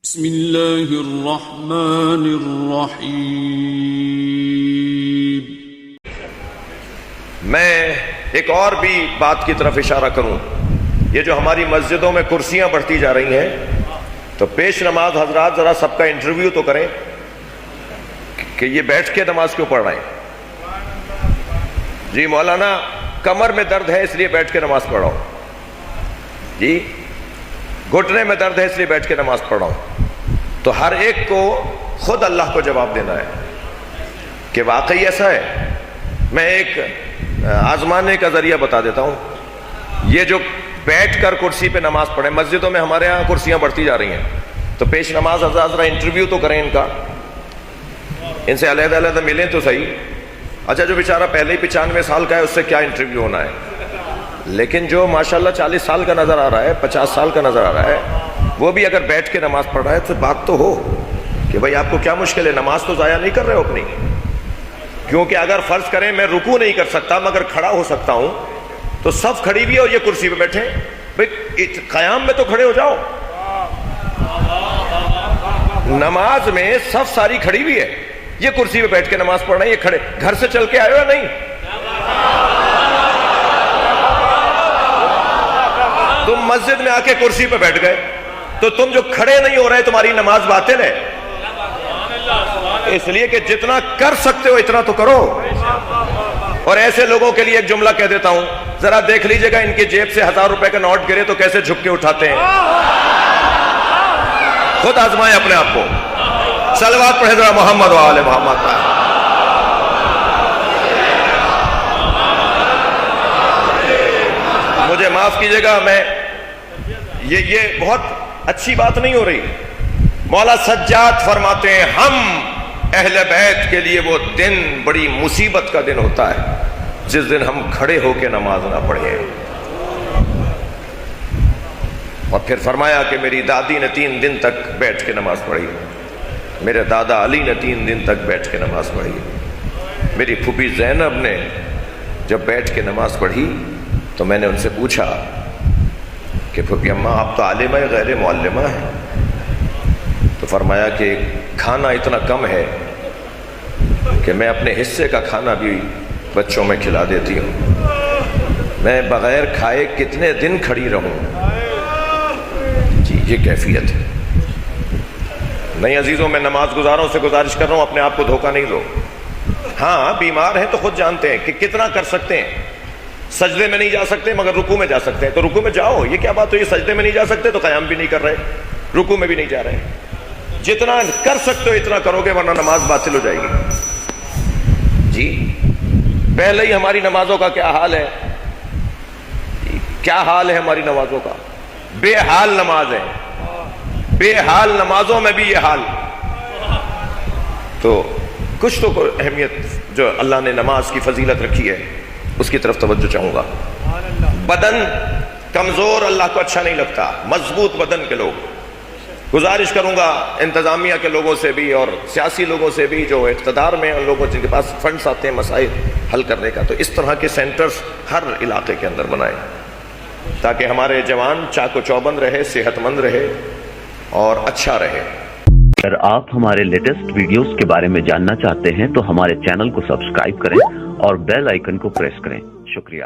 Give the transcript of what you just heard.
بسم اللہ الرحمن الرحیم۔ میں ایک اور بھی بات کی طرف اشارہ کروں، یہ جو ہماری مسجدوں میں کرسیاں بڑھتی جا رہی ہیں، تو پیش نماز حضرات ذرا سب کا انٹرویو تو کریں کہ یہ بیٹھ کے نماز کیوں پڑھ رہے ہیں؟ جی مولانا کمر میں درد ہے اس لیے بیٹھ کے نماز پڑھ رہا ہوں، جی گھٹنے میں درد ہے اس لیے بیٹھ کے نماز پڑھ رہا ہوں۔ تو ہر ایک کو خود اللہ کو جواب دینا ہے کہ واقعی ایسا ہے۔ میں ایک آزمانے کا ذریعہ بتا دیتا ہوں، یہ جو بیٹھ کر کرسی پہ نماز پڑھیں، مسجدوں میں ہمارے ہاں کرسیاں بڑھتی جا رہی ہیں، تو پیش نماز حضرات ذرا انٹرویو تو کریں ان کا، ان سے علیحدہ علیحدہ ملیں تو صحیح۔ اچھا جو بیچارہ پہلے ہی 95 سال کا ہے اس سے کیا انٹرویو ہونا ہے، لیکن جو ماشاءاللہ 40 سال کا نظر آ رہا ہے، 50 سال کا نظر آ رہا ہے، وہ بھی اگر بیٹھ کے نماز پڑھ رہا ہے تو بات تو ہو کہ بھائی آپ کو کیا مشکل ہے، نماز تو ضائع نہیں کر رہے ہو اپنی۔ کیونکہ اگر فرض کریں میں رکوع نہیں کر سکتا مگر کھڑا ہو سکتا ہوں، تو صف کھڑی بھی ہے اور یہ کرسی پہ بیٹھے، بھائی قیام میں تو کھڑے ہو جاؤ۔ نماز میں صف ساری کھڑی بھی ہے، یہ کرسی پہ بیٹھ کے نماز پڑھ رہے ہیں، یہ کھڑے، گھر سے چل کے آئے ہو یا نہیں؟ تم مسجد میں آ کے کرسی پہ بیٹھ گئے تو تم جو کھڑے نہیں ہو رہے تمہاری نماز باطل ہے، اس لیے کہ جتنا کر سکتے ہو اتنا تو کرو۔ اور ایسے لوگوں کے لیے ایک جملہ کہہ دیتا ہوں، ذرا دیکھ لیجئے گا ان کی جیب سے 1000 روپے کا نوٹ گرے تو کیسے جھک کے اٹھاتے ہیں، خود آزمائیں اپنے آپ کو۔ صلوات پڑھیں ذرا محمد و آل محمد۔ مجھے معاف کیجئے گا، میں یہ بہت اچھی بات نہیں ہو رہی۔ مولا سجاد فرماتے ہیں ہم اہل بیت کے لیے وہ دن بڑی مصیبت کا دن ہوتا ہے جس دن ہم کھڑے ہو کے نماز نہ پڑھیں۔ اور پھر فرمایا کہ میری دادی نے 3 دن تک بیٹھ کے نماز پڑھی، میرے دادا علی نے 3 دن تک بیٹھ کے نماز پڑھی، میری پھوپھی زینب نے جب بیٹھ کے نماز پڑھی تو میں نے ان سے پوچھا کہ پھوپھی اماں آپ تو عالمہ غیر معلمہ ہیں، تو فرمایا کہ کھانا اتنا کم ہے کہ میں اپنے حصے کا کھانا بھی بچوں میں کھلا دیتی ہوں، میں بغیر کھائے کتنے دن کھڑی رہوں۔ جی یہ کیفیت ہے۔ نہیں عزیزوں، میں نماز گزاروں سے گزارش کر رہا ہوں اپنے آپ کو دھوکہ نہیں دو۔ ہاں بیمار ہیں تو خود جانتے ہیں کہ کتنا کر سکتے ہیں، سجدے میں نہیں جا سکتے مگر رکوع میں جا سکتے ہیں تو رکوع میں جاؤ، یہ کیا بات ہوئی؟ سجدے میں نہیں جا سکتے تو قیام بھی نہیں کر رہے، رکوع میں بھی نہیں جا رہے۔ جتنا کر سکتے ہو اتنا کرو گے ورنہ نماز باطل ہو جائے گی۔ جی پہلے ہی ہماری نمازوں کا کیا حال ہے، کیا حال ہے ہماری نمازوں کا، بے حال نماز ہے، بے حال نمازوں میں بھی یہ حال۔ تو کچھ تو اہمیت جو اللہ نے نماز کی فضیلت رکھی ہے اس کی طرف توجہ چاہوں گا۔ بدن کمزور اللہ کو اچھا نہیں لگتا، مضبوط بدن کے لوگ، گزارش کروں گا انتظامیہ کے لوگوں سے بھی اور سیاسی لوگوں سے بھی جو اقتدار میں ان لوگوں جن کے پاس فنڈز آتے ہیں مسائل حل کرنے کا، تو اس طرح کے سینٹرز ہر علاقے کے اندر بنائیں تاکہ ہمارے جوان چاق و چوبند رہے، صحت مند رہے اور اچھا رہے۔ اگر آپ ہمارے لیٹسٹ ویڈیوز کے بارے میں جاننا چاہتے ہیں تو ہمارے چینل کو سبسکرائب کریں اور بیل آئیکن کو پریس کریں۔ شکریہ۔